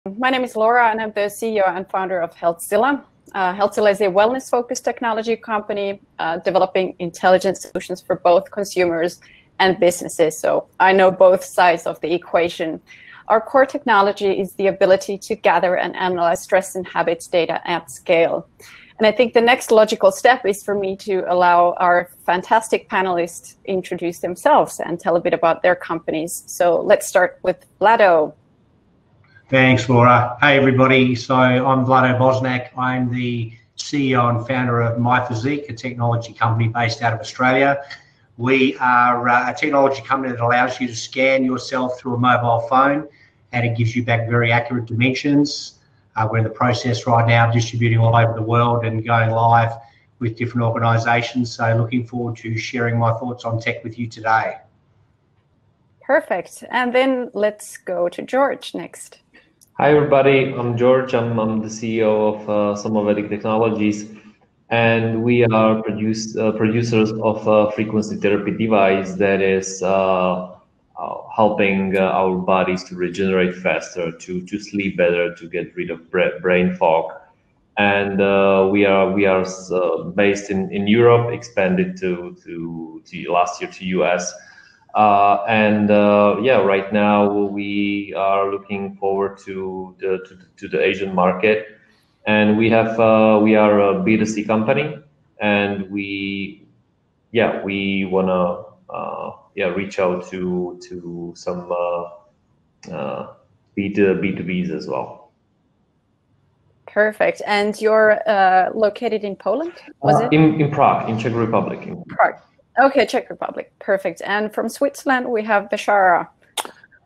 My name is Laura, and I'm the CEO and founder of Healthzilla. Healthzilla is a wellness-focused technology company developing intelligent solutions for both consumers and businesses. So I know both sides of the equation. Our core technology is the ability to gather and analyze stress and habits data at scale. And I think the next logical step is for me to allow our fantastic panelists introduce themselves and tell a bit about their companies. So let's start with Vlado. Thanks, Laura. Hey, everybody. So I'm Vlado Bosanac. I'm the CEO and founder of MyFiziq, a technology company based out of Australia. We are a technology company that allows you to scan yourself through a mobile phone, and it gives you back very accurate dimensions. We're in the process right now of distributing all over the world and going live with different organisations. So looking forward to sharing my thoughts on tech with you today. Perfect. And then let's go to Juraj next. Hi, everybody. I'm Juraj. I'm the CEO of Somavedic Technologies, and we are producers of a frequency therapy device that is helping our bodies to regenerate faster, to sleep better, to get rid of brain fog. And we are based in Europe, expanded to last year to US. Right now we are looking forward to the Asian market, and we are a B2C company, and we wanna reach out to some B2Bs as well. Perfect. And you're located in Poland, was it? In Prague, in Czech Republic. Prague. Okay, Czech Republic. Perfect. And from Switzerland, we have Bechara.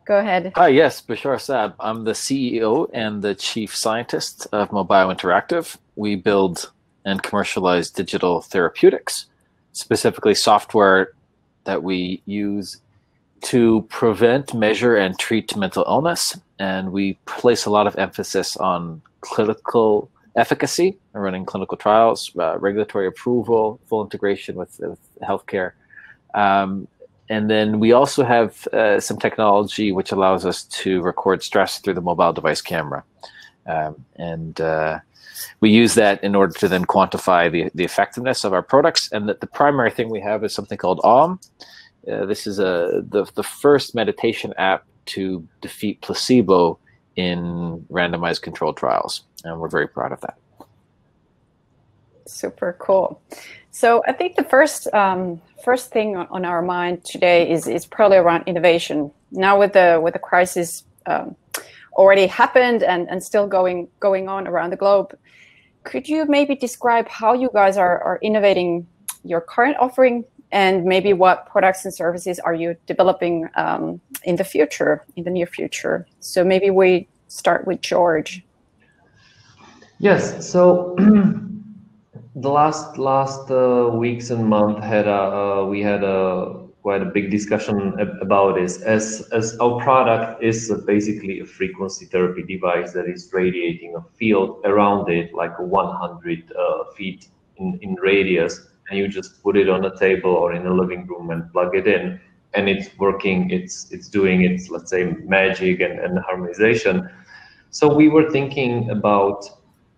Go ahead. Hi, yes, Bechara Saab. I'm the CEO and the chief scientist of Mobio Interactive. We build and commercialize digital therapeutics, specifically software that we use to prevent, measure, and treat mental illness. And we place a lot of emphasis on clinical efficacy, running clinical trials, regulatory approval, full integration with healthcare. And then we also have some technology which allows us to record stress through the mobile device camera. We use that in order to then quantify the effectiveness of our products. And the primary thing we have is something called Om. This is the first meditation app to defeat placebo in randomized controlled trials. And we're very proud of that. Super cool. So I think the first thing on our mind today is probably around innovation. Now with the crisis already happened and still going on around the globe, could you maybe describe how you guys are innovating your current offering, and maybe what products and services are you developing in the near future? So maybe we start with Juraj. Yes. So the last weeks and month we had quite a big discussion about this, as our product is basically a frequency therapy device that is radiating a field around it, like 100 feet in radius, and you just put it on a table or in a living room and plug it in, and it's working. It's doing its, let's say, magic and harmonization. So we were thinking about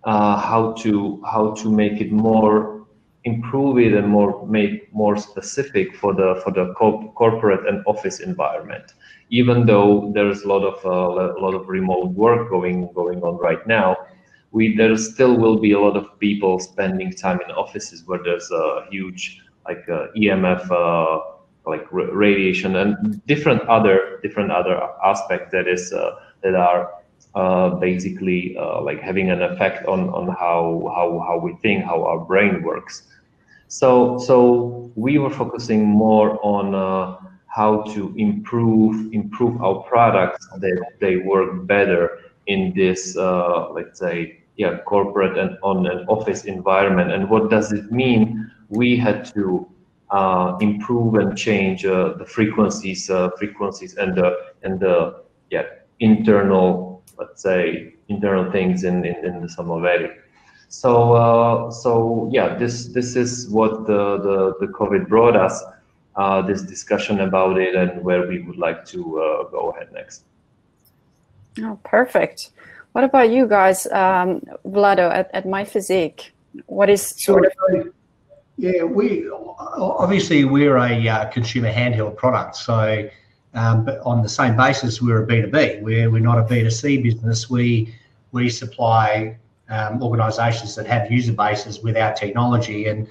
how to make it more, improve it, and make more specific for the corporate and office environment. Even though there's a lot of remote work going on right now, there still will be a lot of people spending time in offices where there's a huge EMF radiation and different other aspects that are basically like having an effect on how we think, how our brain works. So we were focusing more on how to improve our products, that they work better in this let's say corporate and on an office environment. And what does it mean? We had to improve and change the frequencies and the internal, let's say, internal things in the Somavedic. So yeah, this is what the COVID brought us, this discussion about it, and where we would like to go ahead next. Oh, perfect. What about you guys, Vlado, at MyFiziq? What is sort of... Yeah, we're a consumer handheld product. So, but on the same basis, we're a B2B. We're not a B2C business. We supply organisations that have user bases with our technology. And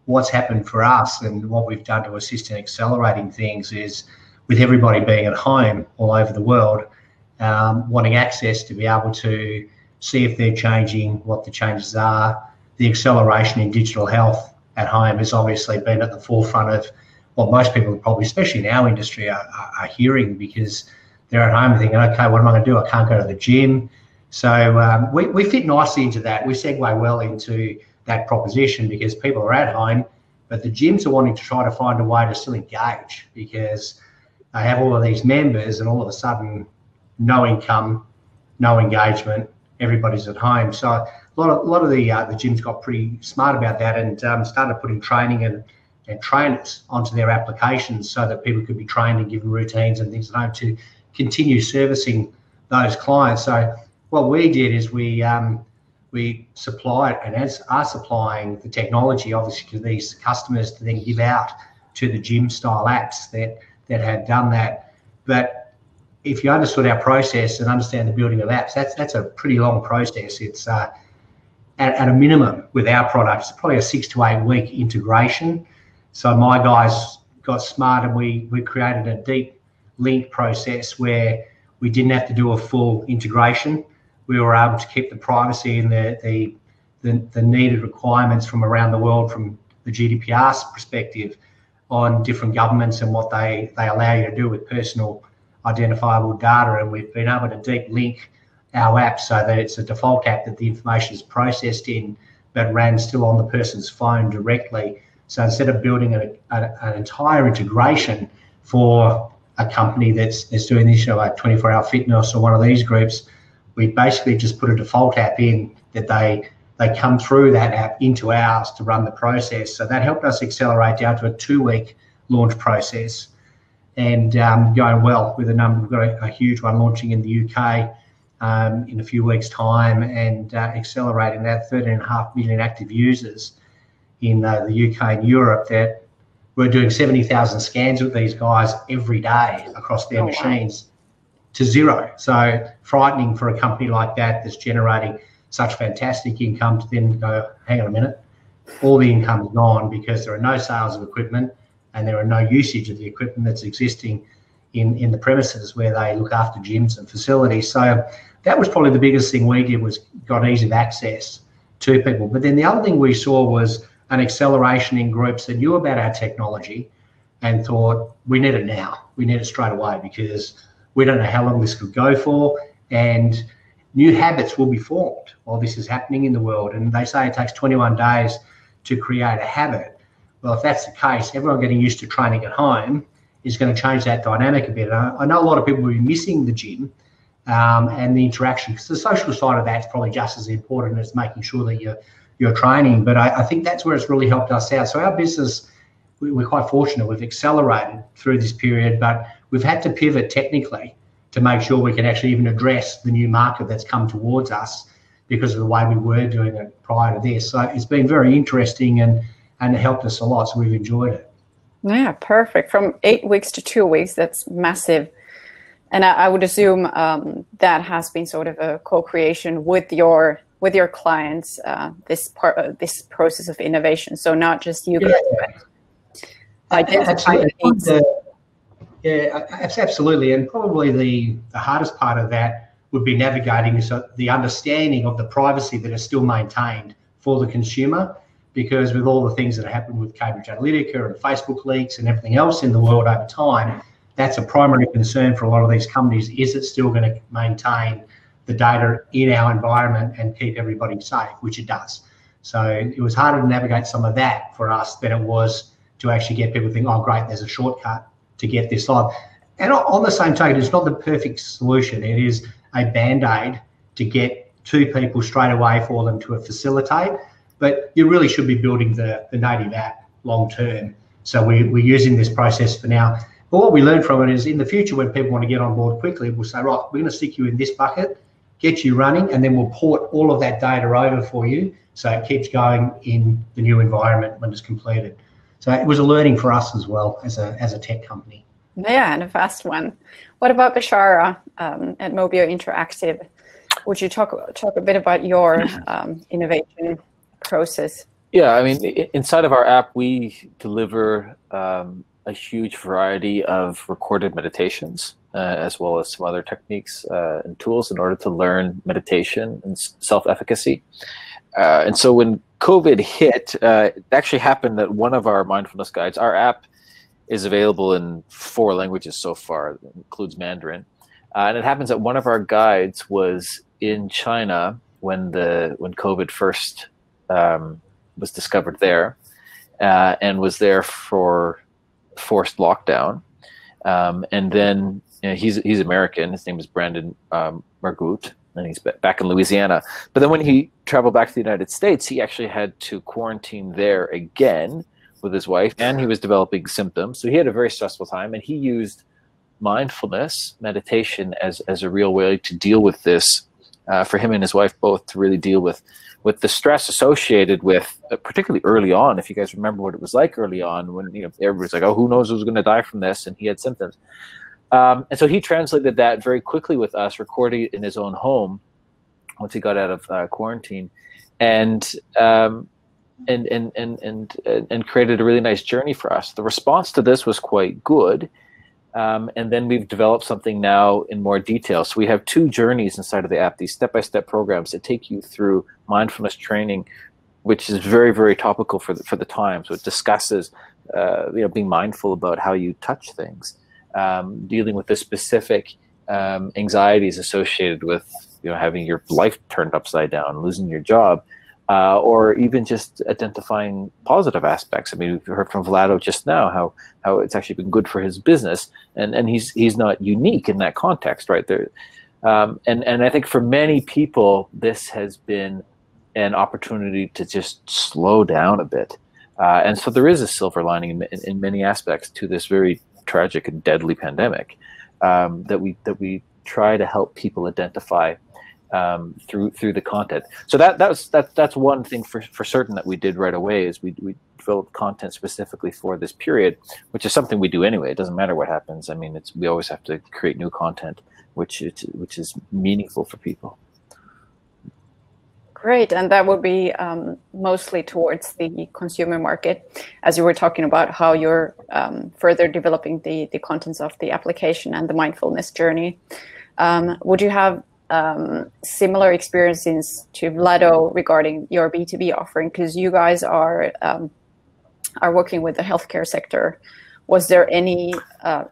what's happened for us and what we've done to assist in accelerating things is, with everybody being at home all over the world, wanting access to be able to see if they're changing, what the changes are. The acceleration in digital health at home has obviously been at the forefront of what most people probably, especially in our industry, are hearing, because they're at home thinking, okay, what am I going to do? I can't go to the gym. So we fit nicely into that. We segue well into that proposition because people are at home, but the gyms are wanting to try to find a way to still engage, because they have all of these members and all of a sudden no income, no engagement, everybody's at home. So a lot of the gyms got pretty smart about that and started putting training and trainers onto their applications so that people could be trained and given routines and things at home to continue servicing those clients. So what we did is we supplied and are supplying the technology, obviously, to these customers to then give out to the gym style apps that had done that. But if you understood our process and understand the building of apps, that's a pretty long process. It's at a minimum with our products, probably a 6 to 8 week integration. So my guys got smart and we created a deep link process where we didn't have to do a full integration. We were able to keep the privacy and the needed requirements from around the world, from the GDPR's perspective, on different governments and what they allow you to do with personal identifiable data. And we've been able to deep link our app so that it's a default app that the information is processed in, but ran still on the person's phone directly. So instead of building an entire integration for a company that's doing this, like 24-hour fitness or one of these groups, we basically just put a default app in that they come through that app into ours to run the process. So that helped us accelerate down to a 2-week launch process, and going well with a number. We've got a huge one launching in the UK in a few weeks' time, and accelerating that 13.5 million active users in the UK and Europe, that we're doing 70,000 scans with these guys every day across their machines to zero. So frightening for a company like that that's generating such fantastic income to then go, hang on a minute, all the income's gone because there are no sales of equipment and there are no usage of the equipment that's existing in the premises where they look after gyms and facilities. So that was probably the biggest thing we did, was got ease of access to people. But then the other thing we saw was an acceleration in groups that knew about our technology and thought, we need it now. We need it straight away because we don't know how long this could go for, and new habits will be formed while this is happening in the world. And they say it takes 21 days to create a habit. Well, if that's the case, everyone getting used to training at home is going to change that dynamic a bit. I know a lot of people will be missing the gym and the interaction, because the social side of that's probably just as important as making sure that you're training. But I think that's where it's really helped us out. So our business, we're quite fortunate. We've accelerated through this period, but we've had to pivot technically to make sure we can actually even address the new market that's come towards us because of the way we were doing it prior to this. So it's been very interesting and it helped us a lot. So we've enjoyed it. Yeah, perfect. From 8 weeks to 2 weeks, that's massive. And I would assume that has been sort of a co-creation with your clients, this process of innovation. So not just you guys, but identifying the needs. Yeah, absolutely. And probably the hardest part of that would be navigating the understanding of the privacy that is still maintained for the consumer, because with all the things that have happened with Cambridge Analytica and Facebook leaks and everything else in the world over time, that's a primary concern for a lot of these companies. Is it still going to maintain the data in our environment and keep everybody safe, which it does. So it was harder to navigate some of that for us than it was to actually get people to think, oh, great, there's a shortcut to get this live. And on the same token, it's not the perfect solution. It is a band-aid to get to people straight away for them to facilitate. But you really should be building the native app long term. So we're using this process for now. But what we learned from it is, in the future, when people want to get on board quickly, we'll say, right, we're going to stick you in this bucket. get you running, and then we'll port all of that data over for you so it keeps going in the new environment when it's completed. So it was a learning for us as well as a tech company. Yeah, and a fast one. What about Bechara at Mobio Interactive? Would you talk a bit about your innovation process? Yeah, I mean, inside of our app, we deliver a huge variety of recorded meditations, as well as some other techniques and tools in order to learn meditation and self-efficacy. And so when COVID hit, it actually happened that one of our mindfulness guides, our app is available in 4 languages so far, it includes Mandarin. And it happens that one of our guides was in China when COVID first was discovered there, and was there for forced lockdown. And then he's American. His name is Brandon Margout, and he's back in Louisiana. But then when he traveled back to the United States, he actually had to quarantine there again with his wife, and he was developing symptoms. So he had a very stressful time, and he used mindfulness meditation as a real way to deal with this, for him and his wife both, to really deal with the stress associated with, particularly early on. If you guys remember what it was like early on, when everybody's like, oh, who knows who's going to die from this, and he had symptoms. And so he translated that very quickly with us, recording it in his own home once he got out of quarantine, and created a really nice journey for us. The response to this was quite good. And then we've developed something now in more detail. So we have 2 journeys inside of the app, these step-by-step programs that take you through mindfulness training, which is very, very topical for the time. So it discusses, being mindful about how you touch things, dealing with the specific anxieties associated with, having your life turned upside down, losing your job, or even just identifying positive aspects. I mean, we've heard from Vlado just now how it's actually been good for his business, and he's not unique in that context, right there. And I think for many people, this has been an opportunity to just slow down a bit. And so there is a silver lining in many aspects to this very tragic and deadly pandemic, that we try to help people identify through the content. So that's one thing for certain that we did right away, is we developed content specifically for this period, which is something we do anyway. It doesn't matter what happens. I mean, we always have to create new content, which is meaningful for people. Great, and that would be mostly towards the consumer market, as you were talking about how you're further developing the contents of the application and the mindfulness journey. Would you have similar experiences to Vlado regarding your B2B offering, because you guys are working with the healthcare sector? Was there any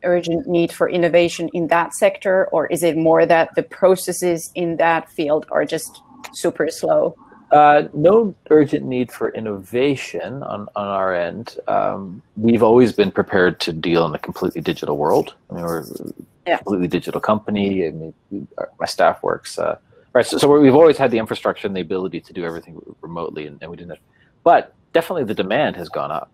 urgent need for innovation in that sector, or is it more that the processes in that field are just super slow? No urgent need for innovation on our end. We've always been prepared to deal in a completely digital world. I mean, we're a completely digital company. I mean, my staff works right. So we've always had the infrastructure and the ability to do everything remotely, and we didn't have, but definitely the demand has gone up.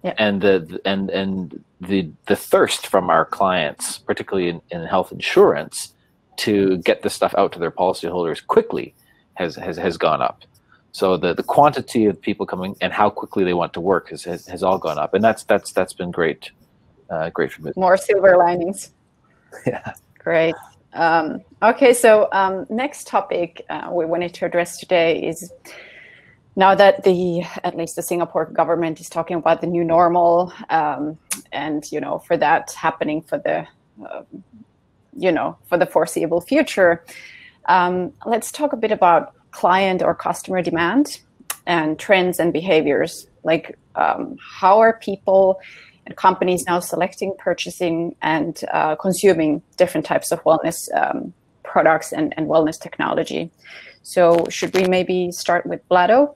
Yeah. And the thirst from our clients, particularly in health insurance, to get this stuff out to their policyholders quickly has gone up. So the quantity of people coming and how quickly they want to work has all gone up, and that's been great. Great for me. More silver linings. Yeah. Great. Okay, so next topic we wanted to address today is, now that at least the Singapore government is talking about the new normal, and for that happening for the for the foreseeable future, let's talk a bit about client or customer demand and trends and behaviors. Like, how are people and companies now selecting, purchasing, and consuming different types of wellness products and wellness technology? So should we maybe start with Vlado?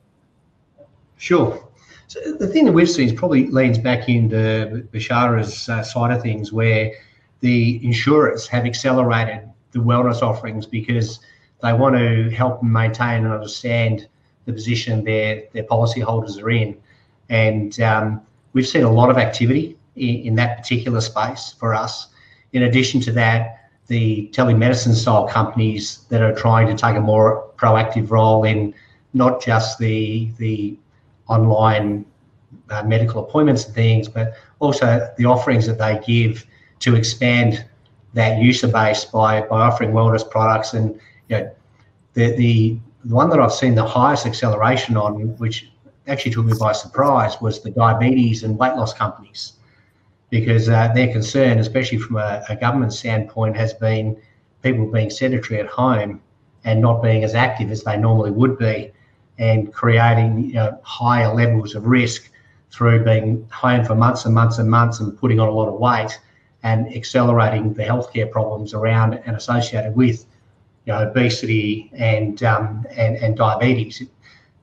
Sure. So the thing that we've seen probably leans back into Bechara's side of things, where the insurers have accelerated the wellness offerings because they want to help them maintain and understand the position their policyholders are in. And we've seen a lot of activity in that particular space for us. In addition to that, the telemedicine style companies that are trying to take a more proactive role in not just the online medical appointments and things, but also the offerings that they give to expand that user base by offering wellness products. And the one that I've seen the highest acceleration on, which actually took me by surprise, was the diabetes and weight loss companies, because their concern, especially from a government standpoint, has been people being sedentary at home and not being as active as they normally would be, and creating higher levels of risk through being home for months and months and months and putting on a lot of weight, and accelerating the healthcare problems around and associated with obesity and diabetes,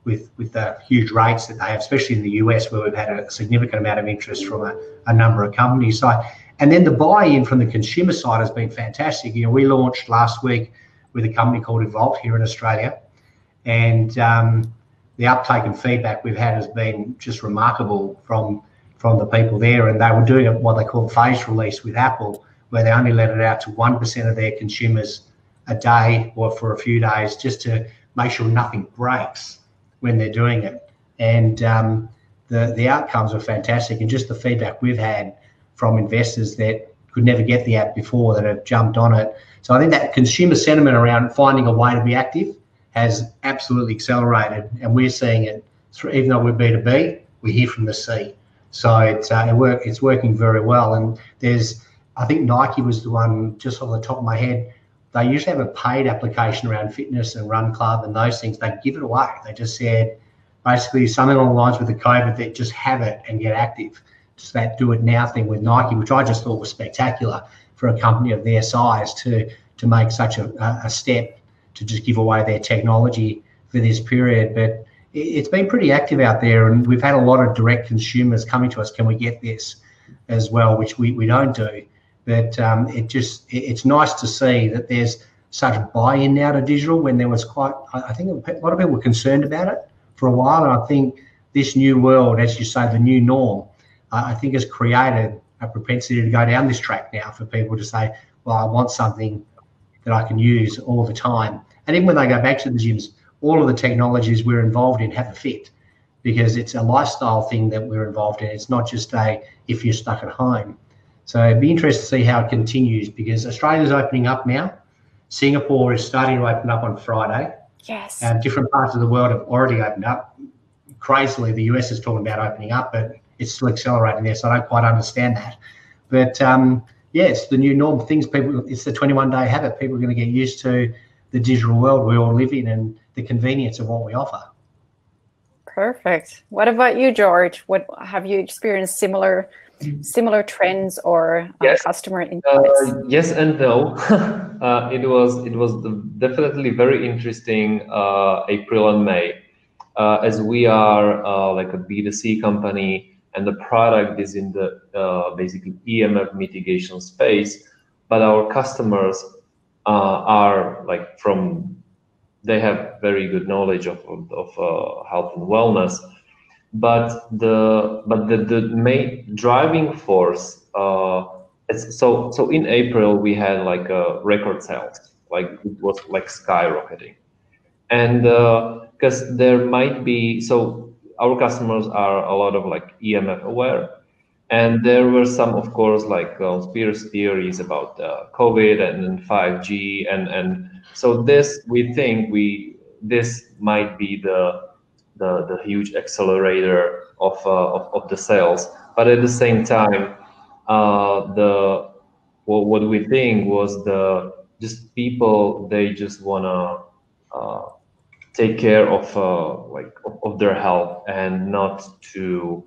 with the huge rates that they have, especially in the US, where we've had a significant amount of interest from a number of companies. So, and then the buy-in from the consumer side has been fantastic. We launched last week with a company called Evolve here in Australia, and the uptake and feedback we've had has been just remarkable from the people there. And they were doing what they call phase release with Apple, where they only let it out to 1% of their consumers a day or for a few days, just to make sure nothing breaks when they're doing it. And the outcomes are fantastic, and just the feedback we've had from investors that could never get the app before that have jumped on it. So I think that consumer sentiment around finding a way to be active has absolutely accelerated, and we're seeing it through, even though we're B2B, we hear from the C. So it's working very well. And I think Nike was the one, just off the top of my head, they usually have a paid application around fitness and run club and those things. They give it away. They just said basically something along the lines with the COVID, that just have it and get active. Just that do it now thing with Nike, which I just thought was spectacular for a company of their size to make such a step to just give away their technology for this period. But it's been pretty active out there, and we've had a lot of direct consumers coming to us, can we get this as well, which we don't do. But it's nice to see that there's such buy-in now to digital, when there was I think a lot of people were concerned about it for a while. And I think this new world, as you say, the new norm, I think has created a propensity to go down this track now for people to say, well, I want something that I can use all the time. And even when they go back to the gyms, all of the technologies we're involved in have a fit, because it's a lifestyle thing that we're involved in. It's not just if you're stuck at home. So it'd be interesting to see how it continues, because Australia's opening up now. Singapore is starting to open up on Friday. Yes. Different parts of the world have already opened up. Crazily, the US is talking about opening up, but it's still accelerating there, so I don't quite understand that. But it's the new norm. It's the 21-day habit. People are going to get used to the digital world we all live in and the convenience of what we offer. Perfect. What about you, George? What have you experienced similar trends or customer insights? Yes and no. It was definitely very interesting April and May, as we are like a B2C company, and the product is in the basically EMF mitigation space, but our customers are like they have very good knowledge of health and wellness, but the main driving force so in April we had like record sales, like it was like skyrocketing, and because there might be, so our customers are a lot of like EMF aware, and there were some, of course, like conspiracy theories about COVID and 5G, and so this, we think this might be the huge accelerator of the sales. But at the same time, what we think was just people, they just wanna take care of their health, and not to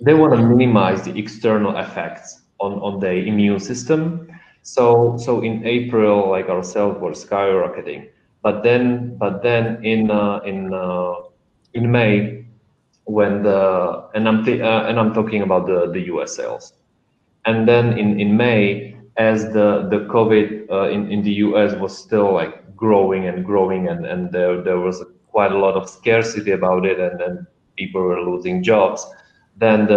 they want to minimize the external effects on the immune system. So in April, like our sales were skyrocketing, but then in May, when I'm talking about the US sales, and then in May, as the COVID in the US was still like growing, and there was quite a lot of scarcity about it, and then people were losing jobs, then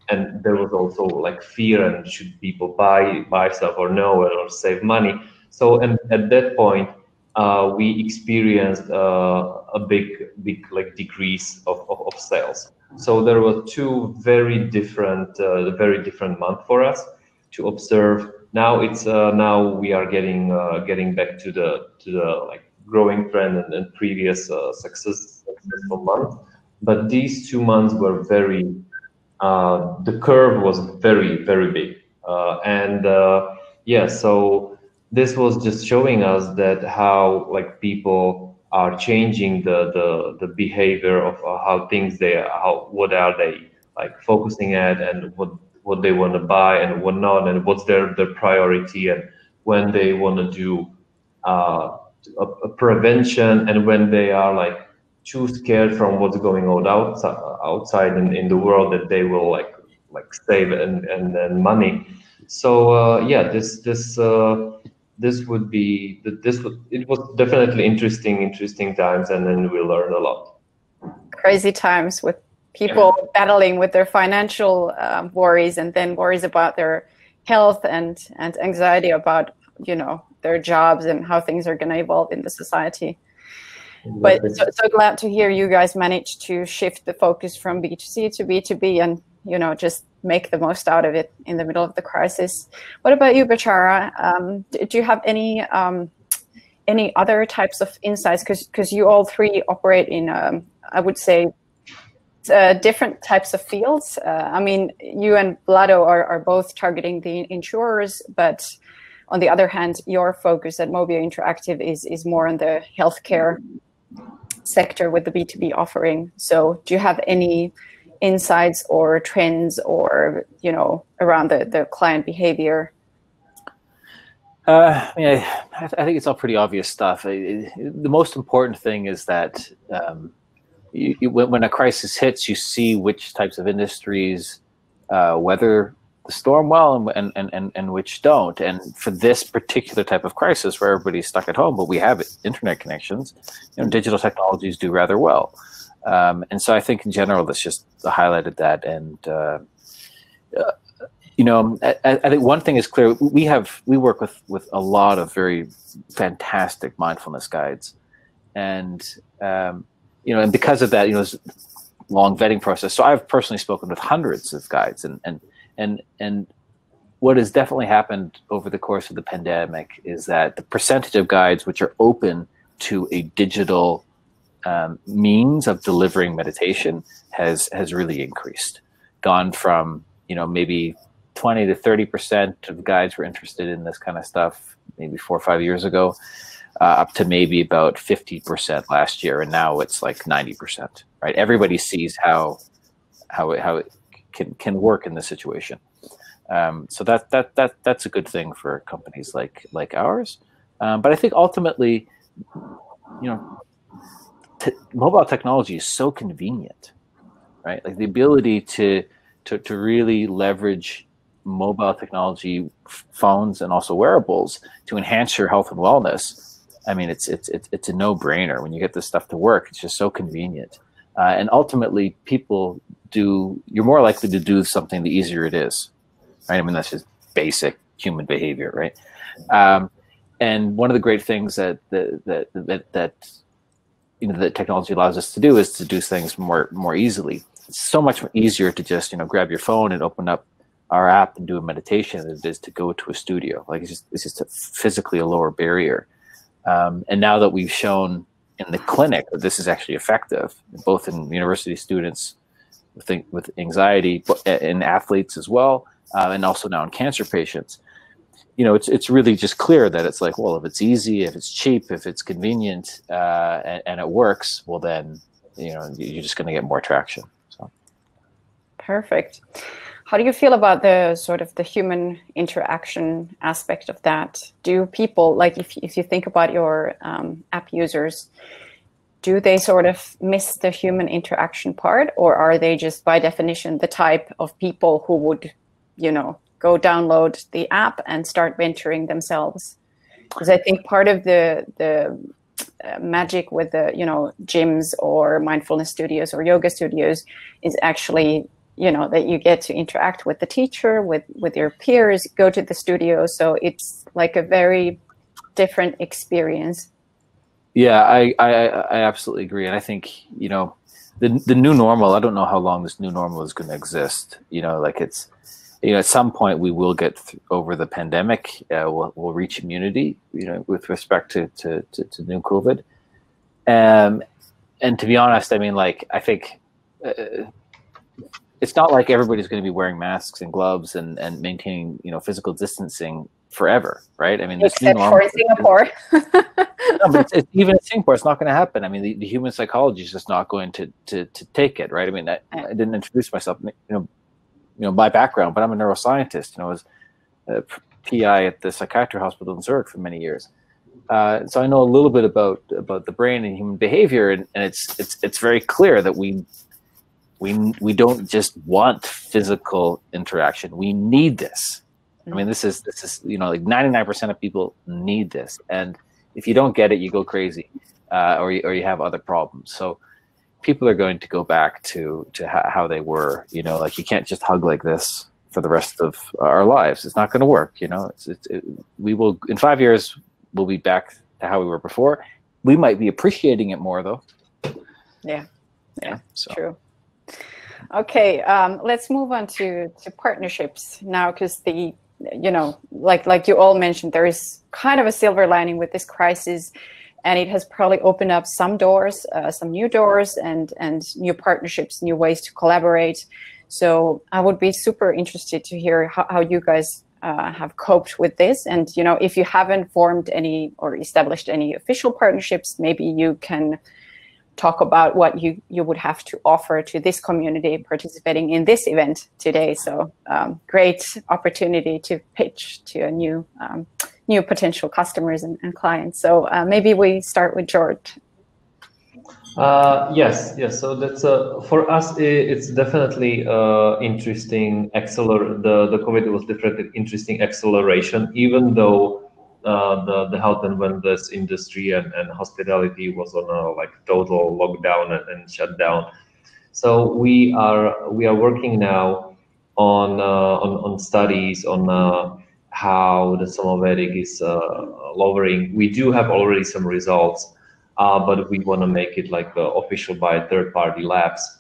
and there was also like fear, and should people buy stuff or no, or save money. So, and at that point, we experienced a big like decrease of sales. So there were two very different months for us to observe. Now it's now we are getting back to the like growing trend and previous successful months. But these 2 months were very the curve was very big, and yeah, so this was just showing us that how like people are changing the behavior of how things what are they like focusing at, and what they want to buy and what not, and what's their priority, and when they want to do a prevention, and when they are like too scared from what's going on outside in the world, that they will like save and money. So yeah, it was definitely interesting times, and then we learned a lot. Crazy times with people battling with their financial worries, and then worries about their health, and anxiety about, you know, their jobs and how things are going to evolve in the society. But so glad to hear you guys managed to shift the focus from B2C to B2B, and, you know, just make the most out of it in the middle of the crisis. What about you, Bechara? Do you have any other types of insights? Because you all three operate in, I would say, different types of fields. I mean, you and Vlado are both targeting the insurers, but on the other hand, your focus at Mobio Interactive is more on the healthcare sector with the B2B offering. So do you have any insights or trends, or, you know, around the client behavior? I mean, I think it's all pretty obvious stuff. The most important thing is that when a crisis hits, you see which types of industries weather the storm well, and which don't. And for this particular type of crisis, where everybody's stuck at home, but we have internet connections, you know, digital technologies do rather well. And so I think in general, that's just highlighted that. And you know, I think one thing is clear: we work with a lot of very fantastic mindfulness guides, and you know, and because of that, you know, there's a long vetting process. So I've personally spoken with hundreds of guides, and what has definitely happened over the course of the pandemic is that the percentage of guides which are open to a digital means of delivering meditation has really increased, gone from, you know, maybe 20 to 30% of guides were interested in this kind of stuff maybe 4 or 5 years ago, up to maybe about 50% last year, and now it's like 90%. Right? Everybody sees how it can work in this situation. So that's a good thing for companies like ours. But I think ultimately, you know, mobile technology is so convenient, right? Like the ability to really leverage mobile technology, phones, and also wearables to enhance your health and wellness. I mean, it's a no-brainer. When you get this stuff to work, it's just so convenient. And ultimately, you're more likely to do something the easier it is, right? I mean, that's just basic human behavior, right? And one of the great things that you know, that technology allows us to do is to do things more easily. It's so much easier to just, you know, grab your phone and open up our app and do a meditation than it is to go to a studio. Like it's just physically a lower barrier. And now that we've shown in the clinic that this is actually effective, both in university students with anxiety, in athletes as well, and also now in cancer patients, you know, it's really just clear that it's like, well, if it's easy, if it's cheap, if it's convenient, and it works, well, then, you know, you're just going to get more traction. So, perfect. How do you feel about the sort of the human interaction aspect of that? Do people, like, if you think about your app users, do they sort of miss the human interaction part, or are they just by definition the type of people who would, you know, go download the app and start venturing themselves? Because I think part of the magic with the, you know, gyms or mindfulness studios or yoga studios is actually that you get to interact with the teacher, with your peers, go to the studio. So it's like a very different experience. Yeah, I absolutely agree. And I think, the new normal, I don't know how long this new normal is going to exist. Like it's, at some point we will get over the pandemic. We'll reach immunity, with respect to new COVID. And to be honest, I mean, like, I think it's not like everybody's going to be wearing masks and gloves and maintaining, physical distancing forever, right? I mean, this except new normal, for Singapore. no, but even in Singapore, it's not going to happen. I mean, the human psychology is just not going to take it, right? I mean, I didn't introduce myself, my background, but I'm a neuroscientist. I was a PI at the psychiatry hospital in Zurich for many years. So I know a little bit about the brain and human behavior, and it's very clear that we don't just want physical interaction. We need this. I mean, this is like 99% of people need this, and if you don't get it, you go crazy, or you have other problems. So people are going to go back to how they were. Like, you can't just hug like this for the rest of our lives. It's not going to work. We will, in 5 years, we'll be back to how we were before. We might be appreciating it more, though. Yeah, so. True. Okay, let's move on to partnerships now, because like you all mentioned, there is kind of a silver lining with this crisis, and it has probably opened up some doors, some new doors, and new partnerships, new ways to collaborate. So I would be super interested to hear how you guys have coped with this. And, if you haven't formed any or established any official partnerships, maybe you can talk about what you would have to offer to this community participating in this event today. So great opportunity to pitch to a new potential customers and clients. So maybe we start with Juraj. Yes. So that's for us. It's definitely interesting. The COVID was definitely interesting acceleration, even though the health and wellness industry and hospitality was on a total lockdown and shutdown. So we are working now on studies on how the Somavedic is lowering. We do have already some results, but we want to make it official by third-party labs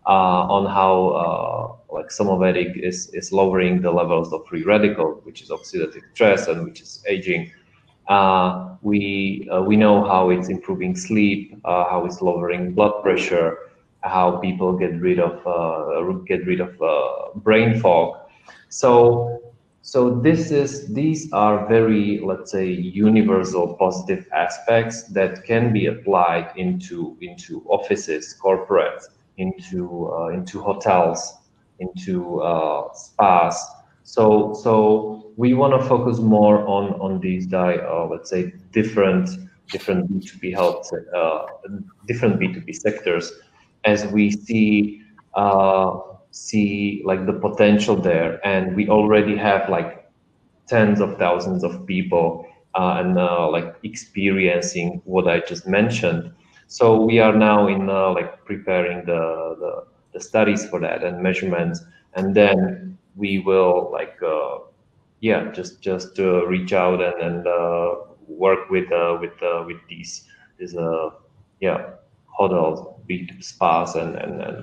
on how Somavedic is lowering the levels of free radical, which is oxidative stress and which is aging. We know how it's improving sleep, how it's lowering blood pressure, how people get rid of brain fog. So these are very, let's say, universal positive aspects that can be applied into offices, corporates, into hotels, into spas. So we want to focus more on these let's say different B2B health, different B2B sectors, as we see the potential there, and we already have tens of thousands of people and experiencing what I just mentioned. So we are now in preparing the studies for that and measurements, and then we will just reach out and work with these hotels, spas and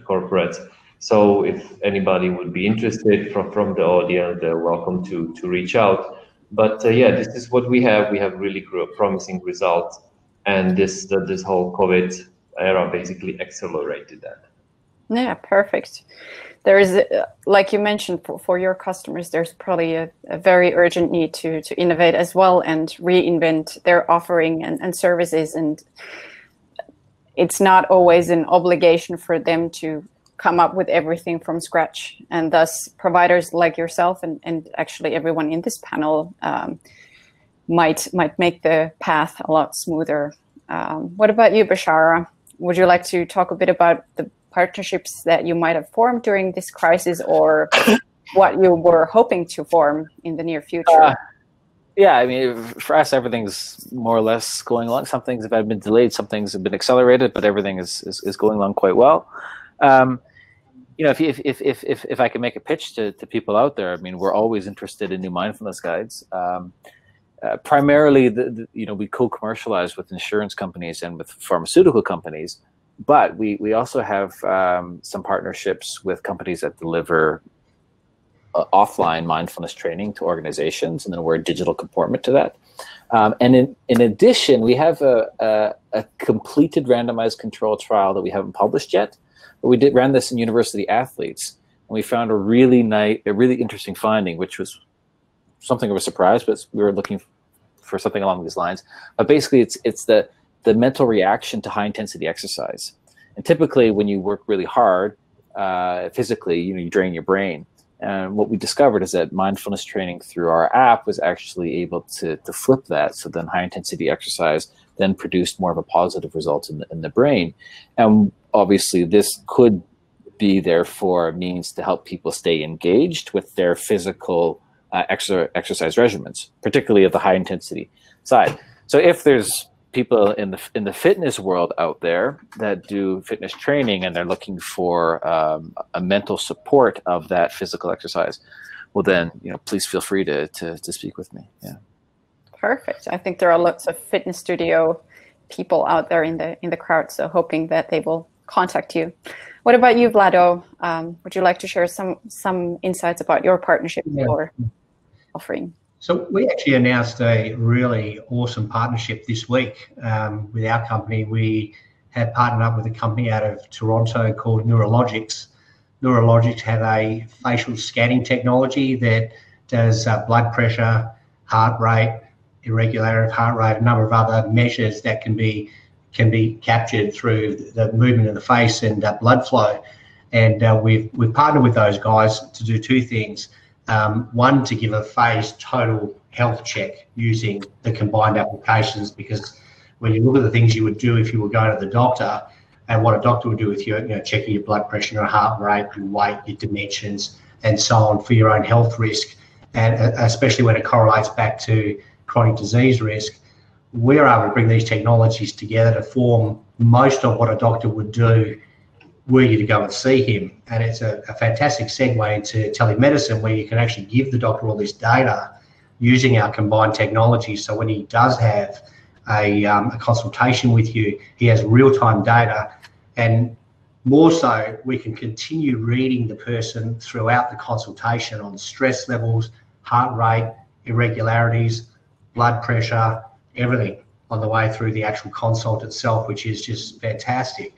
corporates. So if anybody would be interested from the audience, they're welcome to reach out. But this is what we have. We have really promising results, and this whole COVID era basically accelerated that. Yeah, perfect. There is, like you mentioned, for your customers, there's probably a very urgent need to innovate as well and reinvent their offering and services. And it's not always an obligation for them to come up with everything from scratch. And thus, providers like yourself and actually everyone in this panel might make the path a lot smoother. What about you, Bechara? Would you like to talk a bit about the partnerships that you might have formed during this crisis, or what you were hoping to form in the near future? Yeah, I mean, for us, everything's more or less going along. Some things have been delayed, some things have been accelerated, but everything is going along quite well. you know, if I can make a pitch to people out there, I mean, we're always interested in new mindfulness guides. Primarily, you know, we co-commercialize with insurance companies and with pharmaceutical companies, but we also have some partnerships with companies that deliver offline mindfulness training to organizations, and then we're a digital component to that. And in addition, we have a completed randomized controlled trial that we haven't published yet, but we ran this in university athletes, and we found a really interesting finding, which was something of a surprise, but we were looking for something along these lines. But basically, it's the mental reaction to high intensity exercise. And typically, when you work really hard physically, you know, you drain your brain. And what we discovered is that mindfulness training through our app was actually able to flip that. So then high intensity exercise then produced more of a positive result in the brain. And obviously this could be therefore a means to help people stay engaged with their physical exercise regimens, particularly of the high intensity side. So if there's people in the fitness world out there that do fitness training and they're looking for a mental support of that physical exercise, well then, you know, please feel free to speak with me. Yeah. Perfect. I think there are lots of fitness studio people out there in the crowd, so hoping that they will contact you. What about you, Vlado? Would you like to share some insights about your partnership or offering? So we actually announced a really awesome partnership this week with our company. We have partnered up with a company out of Toronto called Neurologics. Neurologics have a facial scanning technology that does blood pressure, heart rate, irregularity of heart rate, a number of other measures that can be captured through the movement of the face and blood flow. And we've partnered with those guys to do two things. One, to give a phased total health check using the combined applications, because when you look at the things you would do if you were going to the doctor, and what a doctor would do with you, you know, checking your blood pressure, your heart rate, your weight, your dimensions, and so on for your own health risk, and especially when it correlates back to chronic disease risk, we're able to bring these technologies together to form most of what a doctor would do were you to go and see him. And it's a fantastic segue into telemedicine, where you can actually give the doctor all this data using our combined technology. So when he does have a consultation with you, he has real-time data, and more so, we can continue reading the person throughout the consultation on stress levels, heart rate, irregularities, blood pressure, everything on the way through the actual consult itself, which is just fantastic.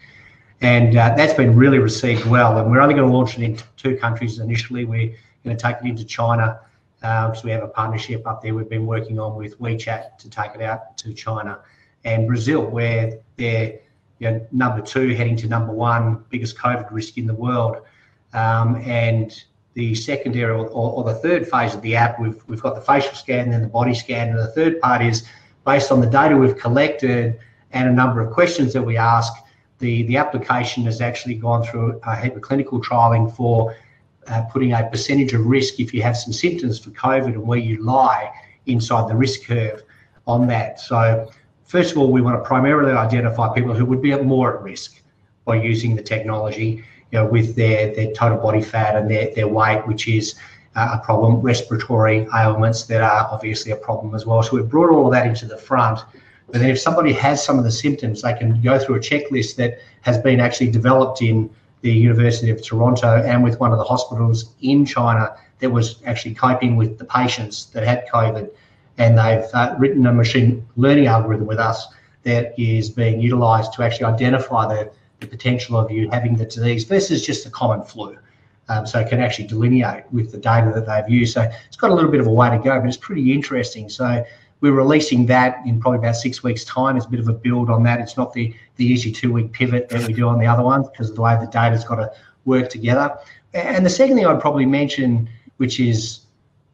And that's been really received well. And we're only going to launch it in 2 countries initially. We're going to take it into China because we have a partnership up there we've been working on with WeChat to take it out to China, and Brazil, where they're number 2 heading to number 1 biggest COVID risk in the world. And the secondary or the third phase of the app, we've got the facial scan and then the body scan. And the third part is based on the data we've collected and a number of questions that we ask. The application has actually gone through a heap of clinical trialing for putting a percentage of risk if you have some symptoms for COVID and where you lie inside the risk curve on that. So first of all, we want to primarily identify people who would be more at risk by using the technology, you know, with their total body fat and their weight, which is a problem, respiratory ailments that are obviously a problem as well. So we've brought all of that into the front. But then if somebody has some of the symptoms, they can go through a checklist that has been actually developed in the University of Toronto and with one of the hospitals in China that was actually coping with the patients that had COVID. And they've written a machine learning algorithm with us that is being utilised to actually identify the potential of you having the disease versus just a common flu. So it can actually delineate with the data that they've used. So it's got a little bit of a way to go, but it's pretty interesting. So we're releasing that in probably about 6 weeks' time. It's a bit of a build on that. It's not the easy 2-week pivot that we do on the other ones because of the way the data's got to work together. And the second thing I'd probably mention, which is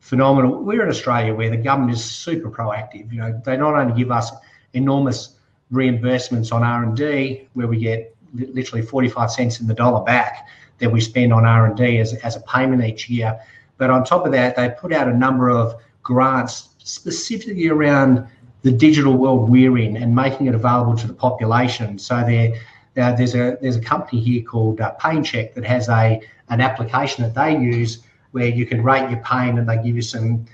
phenomenal, we're in Australia where the government is super proactive. You know, they not only give us enormous reimbursements on R&D, where we get literally 45 cents in the dollar back that we spend on R&D as a payment each year, but on top of that, they put out a number of grants specifically around the digital world we're in and making it available to the population. So there's a company here called PainCheck that has a an application that they use where you can rate your pain and they give you some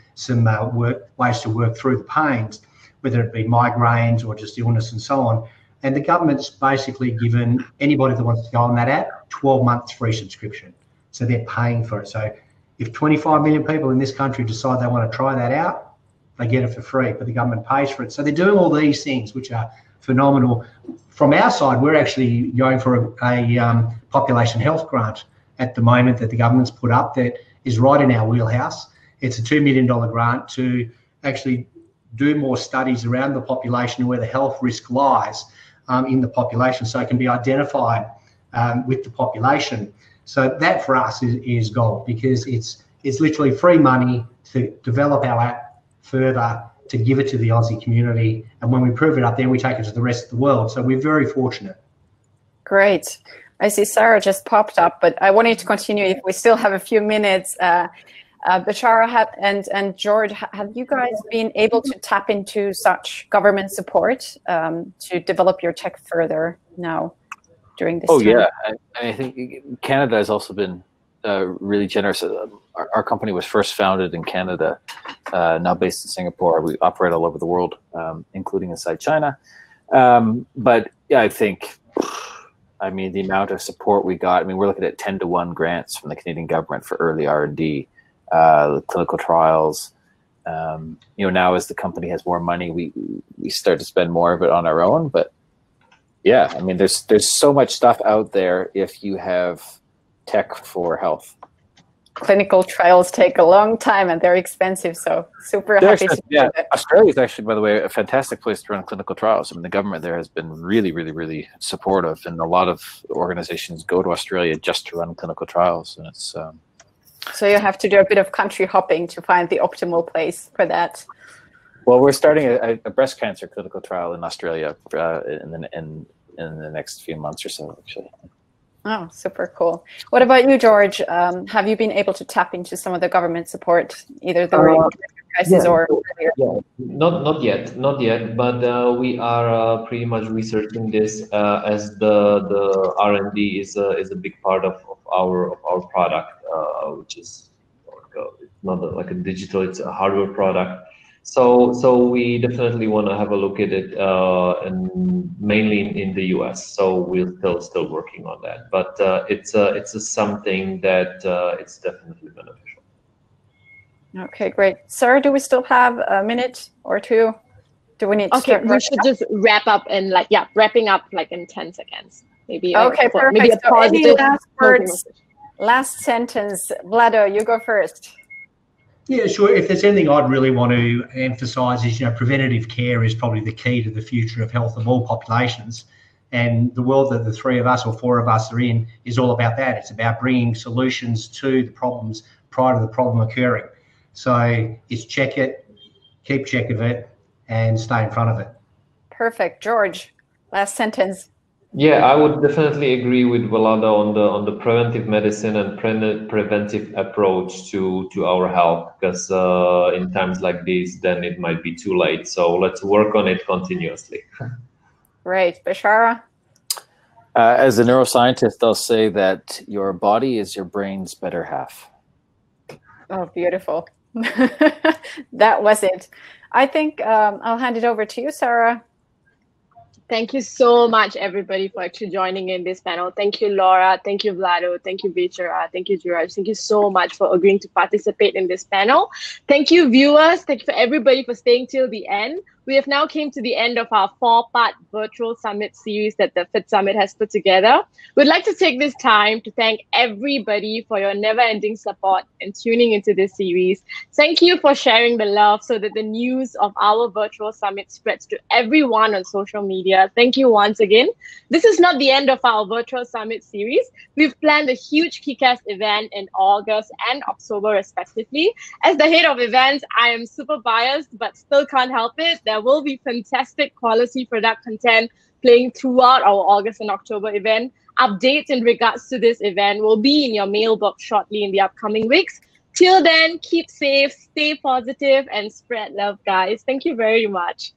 ways to work through the pains, whether it be migraines or just illness and so on. And the government's basically given anybody that wants to go on that app 12 months free subscription. So they're paying for it. So if 25 million people in this country decide they want to try that out, they get it for free, but the government pays for it. So they're doing all these things, which are phenomenal. From our side, we're actually going for a population health grant at the moment that the government's put up that is right in our wheelhouse. It's a $2 million grant to actually do more studies around the population and where the health risk lies in the population, so it can be identified with the population. So that for us is gold, because it's literally free money to develop our app further, to give it to the Aussie community, and when we prove it up, then we take it to the rest of the world. So we're very fortunate. Great. I see Sarah just popped up, but I wanted to continue if we still have a few minutes. Bechara and George, have you guys been able to tap into such government support to develop your tech further now during this time? Yeah, I think Canada has also been really generous. Our company was first founded in Canada, now based in Singapore. We operate all over the world, including inside China. But yeah, I think, the amount of support we got, we're looking at 10-to-1 grants from the Canadian government for early R&D, clinical trials. Now as the company has more money, we start to spend more of it on our own. But yeah, there's so much stuff out there if you have tech for health. Clinical trials take a long time and they're expensive, so super happy to do that. Australia is actually, by the way, a fantastic place to run clinical trials. the government there has been really, really, really supportive, and a lot of organizations go to Australia just to run clinical trials, and it's So you have to do a bit of country hopping to find the optimal place for that. Well, we're starting a breast cancer clinical trial in Australia in the next few months or so, actually. Oh, super cool. What about you, George? Have you been able to tap into some of the government support, either the crisis or earlier? Yeah, not yet. But we are pretty much researching this as the R&D is a big part of our product, which is it's not like a digital; it's a hardware product. So we definitely want to have a look at it, and mainly in the US. So we're still working on that, but it's something that it's definitely beneficial. Okay, great. Sarah, do we still have a minute or two? Do we need to start? We should just wrap up in wrapping up in 10 seconds, maybe. Okay, perfect. Maybe a positive. Any last words? Last sentence. Vlado, you go first. Yeah, sure. If there's anything I'd really want to emphasise is, preventative care is probably the key to the future of health of all populations. And the world that the three of us or four of us are in is all about that. It's about bringing solutions to the problems prior to the problem occurring. So it's check it, keep check of it, and stay in front of it. Perfect. George, last sentence. Yeah, I would definitely agree with Vlado on the preventive medicine and preventive approach to our health, because in times like these, then it might be too late. So let's work on it continuously. Great. Bechara? As a neuroscientist, I'll say that your body is your brain's better half. Oh, beautiful. That was it. I think I'll hand it over to you, Sarah. Thank you so much, everybody, for actually joining in this panel. Thank you, Laura. Thank you, Vlado. Thank you, Bechara. Thank you, Juraj. Thank you so much for agreeing to participate in this panel. Thank you, viewers. Thank you for everybody for staying till the end. We have now came to the end of our 4-part virtual summit series that the FIT Summit has put together. We'd like to take this time to thank everybody for your never-ending support and tuning into this series. Thank you for sharing the love so that the news of our virtual summit spreads to everyone on social media. Thank you once again. This is not the end of our virtual summit series. We've planned a huge kick-ass event in August and October, respectively. As the head of events, I am super biased, but still can't help it. There will be fantastic quality product content playing throughout our August and October event. Updates in regards to this event will be in your mailbox shortly in the upcoming weeks. Till then, keep safe, stay positive, and spread love, guys. Thank you very much.